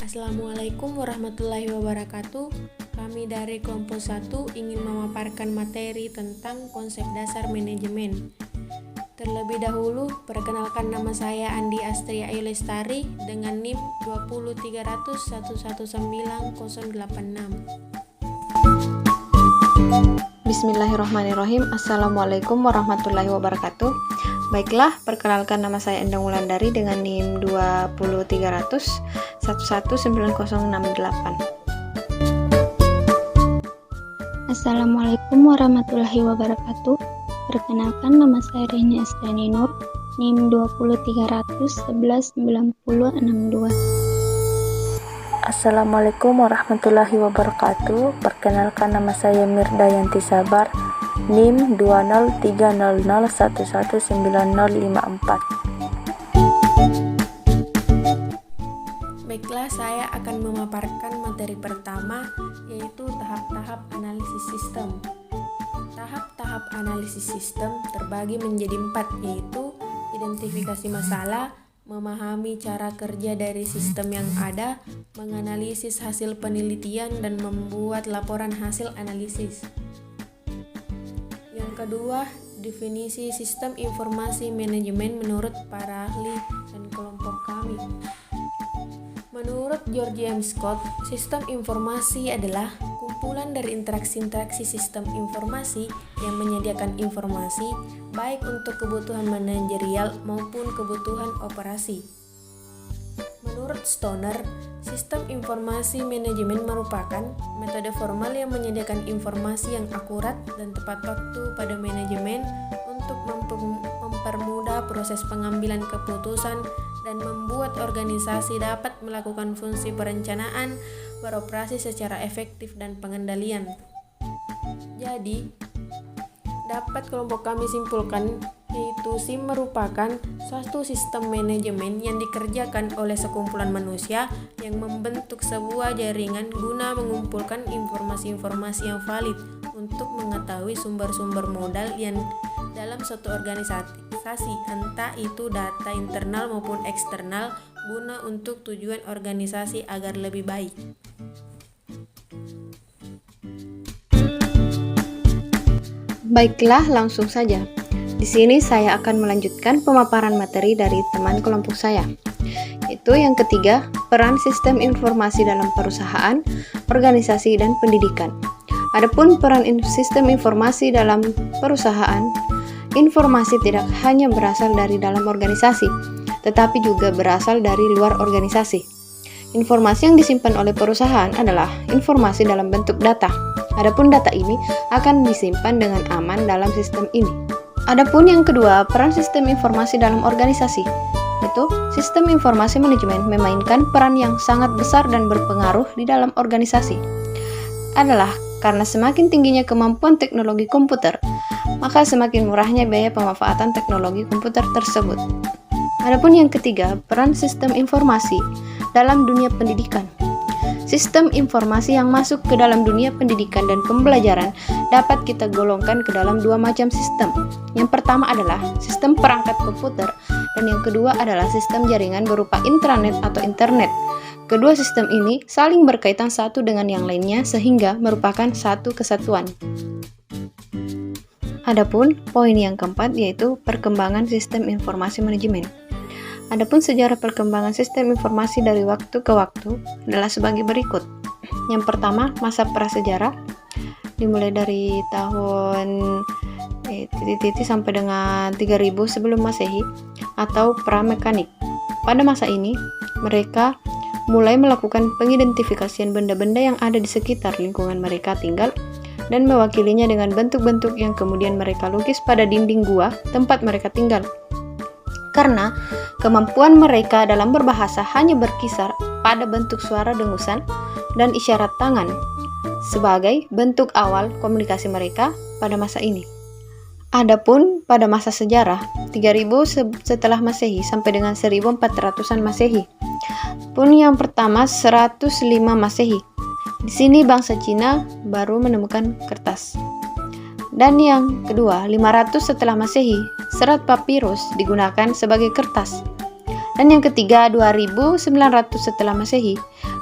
Assalamualaikum warahmatullahi wabarakatuh. Kami dari kelompok 1 ingin memaparkan materi tentang konsep dasar manajemen. Terlebih dahulu, perkenalkan nama saya Andi Astria Ayu Lestari dengan NIM 20300119086. Bismillahirrahmanirrahim. Assalamualaikum warahmatullahi wabarakatuh. Baiklah, perkenalkan nama saya Endang Wulandari dengan NIM 20300119068. Assalamualaikum warahmatullahi wabarakatuh. Perkenalkan nama saya Reni Asdani Nur, NIM 20300119062. Assalamualaikum warahmatullahi wabarakatuh. Perkenalkan nama saya Mirda Yanti Sabar, NIM 20300119054. Baiklah, saya akan memaparkan materi pertama, yaitu tahap-tahap analisis sistem. Tahap-tahap analisis sistem terbagi menjadi 4, yaitu identifikasi masalah, memahami cara kerja dari sistem yang ada, menganalisis hasil penelitian, dan membuat laporan hasil analisis. Yang kedua, definisi sistem informasi manajemen menurut para ahli dan kelompok kami. Menurut George M. Scott, sistem informasi adalah kumpulan dari interaksi-interaksi sistem informasi yang menyediakan informasi baik untuk kebutuhan manajerial maupun kebutuhan operasi. Menurut Stoner, sistem informasi manajemen merupakan metode formal yang menyediakan informasi yang akurat dan tepat waktu pada manajemen untuk mempermudah proses pengambilan keputusan dan membuat organisasi dapat melakukan fungsi perencanaan, beroperasi secara efektif dan pengendalian. Jadi, dapat kelompok kami simpulkan yaitu SIM merupakan suatu sistem manajemen yang dikerjakan oleh sekumpulan manusia yang membentuk sebuah jaringan guna mengumpulkan informasi-informasi yang valid untuk mengetahui sumber-sumber modal yang dalam suatu organisasi, entah itu data internal maupun eksternal, guna untuk tujuan organisasi agar lebih baik. Baiklah, langsung saja. Di sini saya akan melanjutkan pemaparan materi dari teman kelompok saya. Itu yang ketiga, peran sistem informasi dalam perusahaan, organisasi, dan pendidikan. Adapun peran sistem informasi dalam perusahaan, informasi tidak hanya berasal dari dalam organisasi, tetapi juga berasal dari luar organisasi. Informasi yang disimpan oleh perusahaan adalah informasi dalam bentuk data. Adapun data ini akan disimpan dengan aman dalam sistem ini. Adapun yang kedua, peran sistem informasi dalam organisasi, yaitu sistem informasi manajemen memainkan peran yang sangat besar dan berpengaruh di dalam organisasi. Adalah karena semakin tingginya kemampuan teknologi komputer, maka semakin murahnya biaya pemanfaatan teknologi komputer tersebut. Adapun yang ketiga, peran sistem informasi dalam dunia pendidikan. Sistem informasi yang masuk ke dalam dunia pendidikan dan pembelajaran dapat kita golongkan ke dalam dua macam sistem. Yang pertama adalah sistem perangkat komputer, dan yang kedua adalah sistem jaringan berupa intranet atau internet. Kedua sistem ini saling berkaitan satu dengan yang lainnya sehingga merupakan satu kesatuan. Adapun poin yang keempat yaitu perkembangan sistem informasi manajemen. Adapun sejarah perkembangan sistem informasi dari waktu ke waktu adalah sebagai berikut. Yang pertama, masa prasejarah dimulai dari tahun sampai dengan 3000 sebelum Masehi atau pra-mekanik. Pada masa ini, mereka mulai melakukan pengidentifikasian benda-benda yang ada di sekitar lingkungan mereka tinggal dan mewakilinya dengan bentuk-bentuk yang kemudian mereka lukis pada dinding gua tempat mereka tinggal. Karena kemampuan mereka dalam berbahasa hanya berkisar pada bentuk suara dengusan dan isyarat tangan sebagai bentuk awal komunikasi mereka pada masa ini. Adapun pada masa sejarah 3000 setelah Masehi sampai dengan 1400-an Masehi. Pun yang pertama 105 Masehi. Di sini bangsa Cina baru menemukan kertas. Dan yang kedua, 500 setelah Masehi, serat papirus digunakan sebagai kertas. Dan yang ketiga, 2900 setelah Masehi,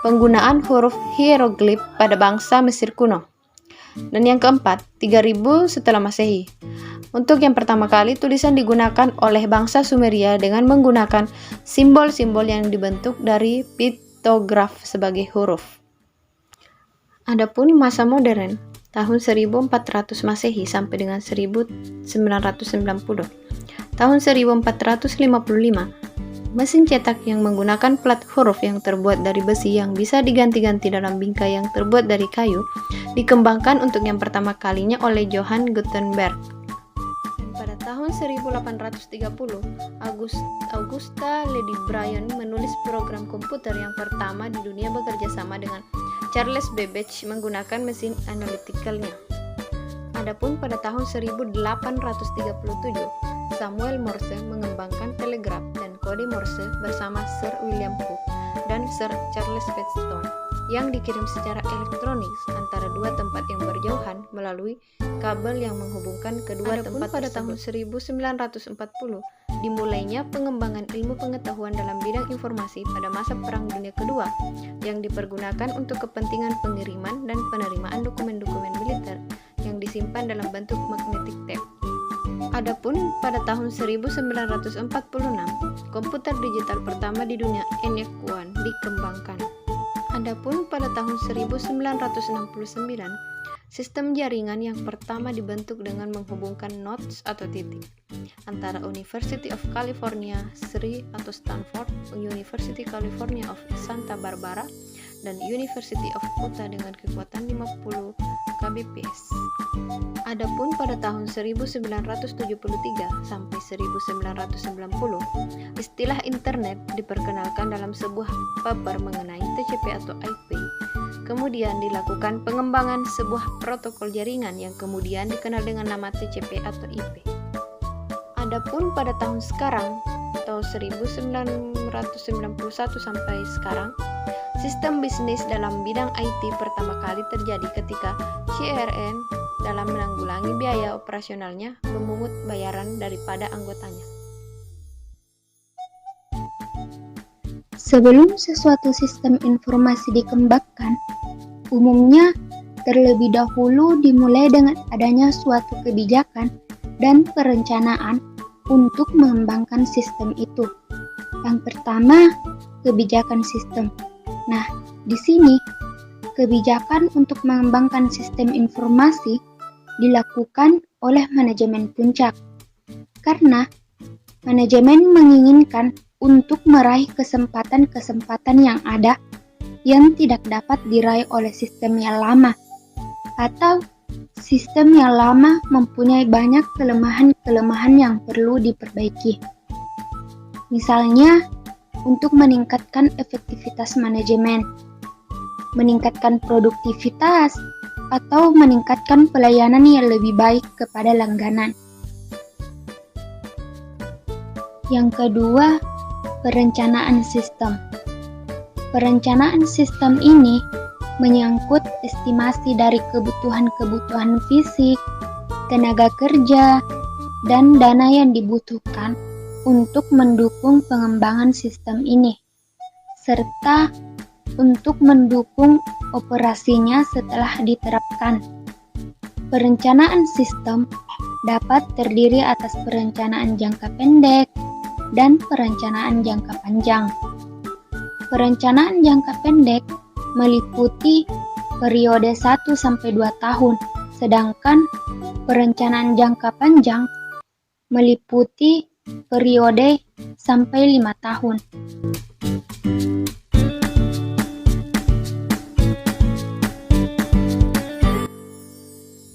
penggunaan huruf hieroglif pada bangsa Mesir kuno. Dan yang keempat, 3000 setelah Masehi. Untuk yang pertama kali, tulisan digunakan oleh bangsa Sumeria dengan menggunakan simbol-simbol yang dibentuk dari piktograf sebagai huruf. Adapun masa modern, tahun 1400 Masehi sampai dengan 1990. Tahun 1455, mesin cetak yang menggunakan plat huruf yang terbuat dari besi yang bisa diganti-ganti dalam bingkai yang terbuat dari kayu dikembangkan untuk yang pertama kalinya oleh Johann Gutenberg. Dan pada tahun 1830, Augusta Lady Bryan menulis program komputer yang pertama di dunia bekerja sama dengan Charles Babbage menggunakan mesin analitikalnya. Adapun pada tahun 1837, Samuel Morse mengembangkan telegraf dan kode Morse bersama Sir William Cooke dan Sir Charles Featherstone yang dikirim secara elektronik antara dua tempat yang berjauhan melalui kabel yang menghubungkan kedua tempat pada tahun 1940 dimulainya pengembangan ilmu pengetahuan dalam bidang informasi pada masa Perang Dunia Kedua yang dipergunakan untuk kepentingan pengiriman dan penerimaan dokumen-dokumen militer yang disimpan dalam bentuk magnetic tape. Adapun pada tahun 1946, komputer digital pertama di dunia ENIAC 1 dikembangkan. Adapun pada tahun 1969, sistem jaringan yang pertama dibentuk dengan menghubungkan nodes atau titik antara University of California, SRI atau Stanford, University California of Santa Barbara, dan University of Utah dengan kekuatan 50 kbps. Adapun pada tahun 1973 sampai 1990, istilah internet diperkenalkan dalam sebuah paper mengenai TCP atau IP. Kemudian dilakukan pengembangan sebuah protokol jaringan yang kemudian dikenal dengan nama TCP atau IP. Adapun pada tahun sekarang, tahun 1991 sampai sekarang, sistem bisnis dalam bidang IT pertama kali terjadi ketika CRN dalam menanggulangi biaya operasionalnya memungut bayaran daripada anggotanya. Sebelum sesuatu sistem informasi dikembangkan, umumnya terlebih dahulu dimulai dengan adanya suatu kebijakan dan perencanaan untuk mengembangkan sistem itu. Yang pertama, kebijakan sistem. Nah, di sini kebijakan untuk mengembangkan sistem informasi dilakukan oleh manajemen puncak karena manajemen menginginkan untuk meraih kesempatan-kesempatan yang ada yang tidak dapat diraih oleh sistem yang lama, atau sistem yang lama mempunyai banyak kelemahan-kelemahan yang perlu diperbaiki. Misalnya, untuk meningkatkan efektivitas manajemen, meningkatkan produktivitas, atau meningkatkan pelayanan yang lebih baik kepada langganan. Yang kedua, perencanaan sistem. Perencanaan sistem ini menyangkut estimasi dari kebutuhan-kebutuhan fisik, tenaga kerja, dan dana yang dibutuhkan untuk mendukung pengembangan sistem ini, serta untuk mendukung operasinya setelah diterapkan. Perencanaan sistem dapat terdiri atas perencanaan jangka pendek dan perencanaan jangka panjang. Perencanaan jangka pendek meliputi periode 1-2 tahun, sedangkan perencanaan jangka panjang meliputi periode sampai 5 tahun.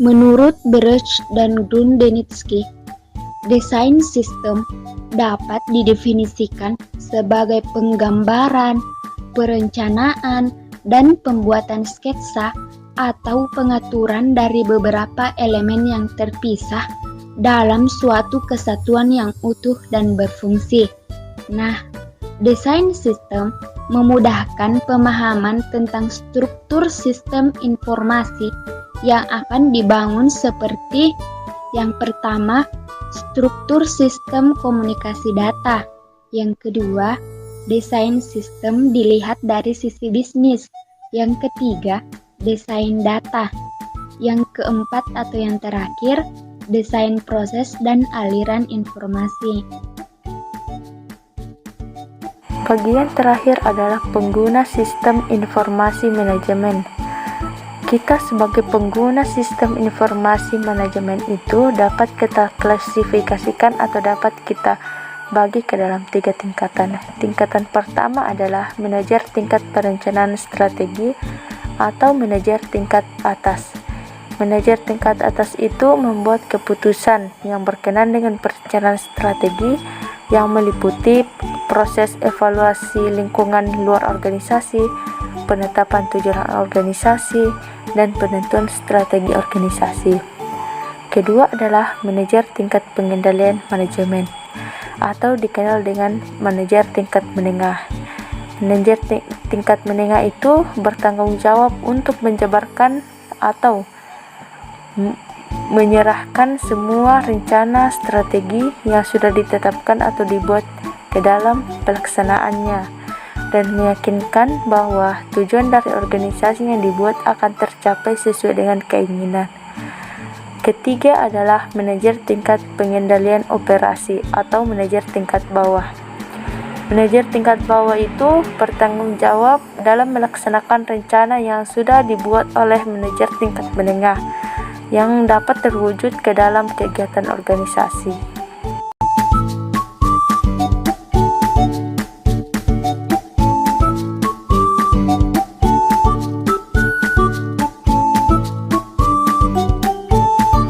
Menurut Brecht dan Grundenitsky, desain sistem dapat didefinisikan sebagai penggambaran, perencanaan, dan pembuatan sketsa atau pengaturan dari beberapa elemen yang terpisah dalam suatu kesatuan yang utuh dan berfungsi. Nah, desain sistem memudahkan pemahaman tentang struktur sistem informasi yang akan dibangun seperti yang pertama, struktur sistem komunikasi data. Yang kedua, desain sistem dilihat dari sisi bisnis. Yang ketiga, desain data. Yang keempat atau yang terakhir, desain proses dan aliran informasi. Bagian terakhir adalah pengguna sistem informasi manajemen. Kita sebagai pengguna sistem informasi manajemen itu dapat kita klasifikasikan atau dapat kita bagi ke dalam 3 tingkatan. Tingkatan pertama adalah manajer tingkat perencanaan strategi atau manajer tingkat atas. Manajer tingkat atas itu membuat keputusan yang berkenaan dengan perencanaan strategi yang meliputi proses evaluasi lingkungan luar organisasi, penetapan tujuan organisasi, dan penentuan strategi organisasi. Kedua adalah manajer tingkat pengendalian manajemen atau dikenal dengan manajer tingkat menengah. Manajer tingkat menengah itu bertanggung jawab untuk menjabarkan atau menyerahkan semua rencana strategi yang sudah ditetapkan atau dibuat ke dalam pelaksanaannya dan meyakinkan bahwa tujuan dari organisasi yang dibuat akan tercapai sesuai dengan keinginan. Ketiga adalah manajer tingkat pengendalian operasi atau manajer tingkat bawah. Manajer tingkat bawah itu bertanggung jawab dalam melaksanakan rencana yang sudah dibuat oleh manajer tingkat menengah yang dapat terwujud ke dalam kegiatan organisasi.